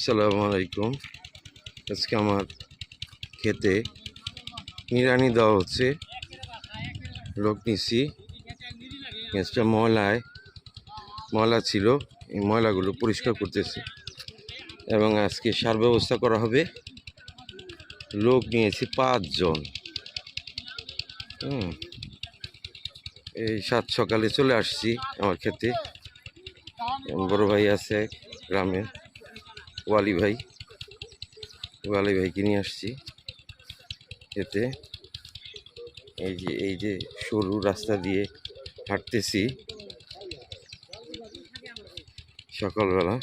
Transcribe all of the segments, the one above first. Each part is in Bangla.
আসসালামু আলাইকুম। আজকে আমার খেতে নিড়ানি দেওয়া হচ্ছে। লোক নিছি, গ্যাসটা ময়লা ছিল, এই ময়লাগুলো পরিষ্কার করতেছে এবং আজকে সার ব্যবস্থা করা হবে। লোক নিয়েছি 5 জন। এই সাত সকালে চলে আসছি আমার খেতে। বড় ভাই আছে গ্রামের, ওয়ালি ভাইকে নিয়ে আসছি খেতে। এই যে সরু রাস্তা দিয়ে হাঁটতেছি সকালবেলা।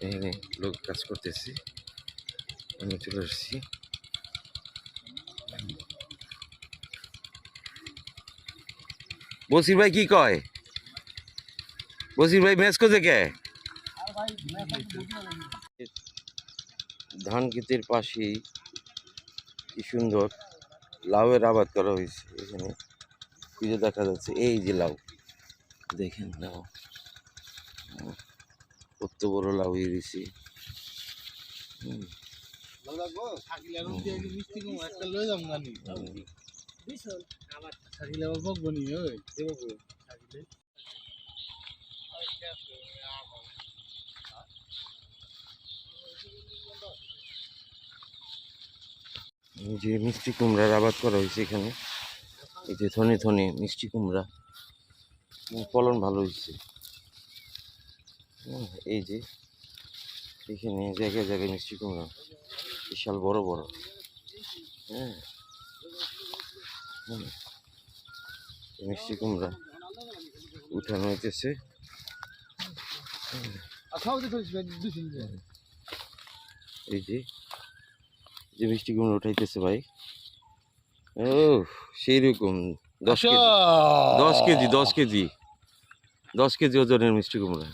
এখানে লোক কাজ করতেছি, আমি চলে আসছি। বসির ভাই কি কয়? বসির ভাই মেসকো থেকে ধান ক্ষেতের পাশেই কি সুন্দর লাউয়ের আবাদ করা হয়েছে। এখানে খুঁজে দেখা যাচ্ছে, এই যে লাউ দেখেন, লাউ কত বড় লাউ হয়েছে। যে মিষ্টি কুমড়ার আবাদ করা হয়েছে এখানে, এই যে থনে থনে মিষ্টি কুমড়া, ফলন ভালো হয়েছে। এই যে এখানে জায়গায় জায়গায় মিষ্টি কুমড়া, বিশাল বড় বড়। মিষ্টি কুমড়া উঠানো হইতেছে। এই যে মিষ্টি কুমড়া উঠাইতেছে ভাই। ও সেই রকম 10 কেজি ওজনের মিষ্টি কুমড়া।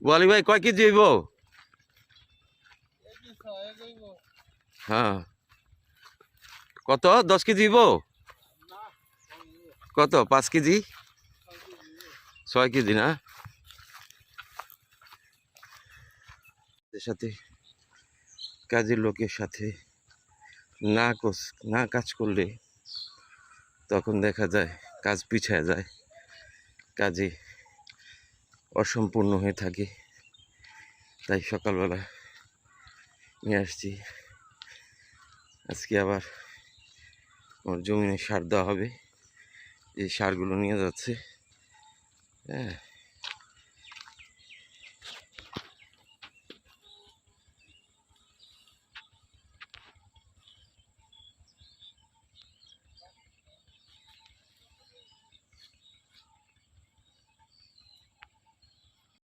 ওয়ালি ভাই কয় কেজি হইব? হ্যাঁ, কত? 10 কেজি হইব? কত? 5 কেজি, 6 কেজি না? সাথে কাজের লোকের সাথে না কাজ করলে তখন দেখা যায় কাজ পিছায় যায়, কাজে অসম্পূর্ণ হয়ে থাকে। তাই সকালবেলা নিয়ে আসছি। আজকে আবার আমার জমিনে সার দেওয়া হবে, এই সারগুলো নিয়ে যাচ্ছে। হ্যাঁ।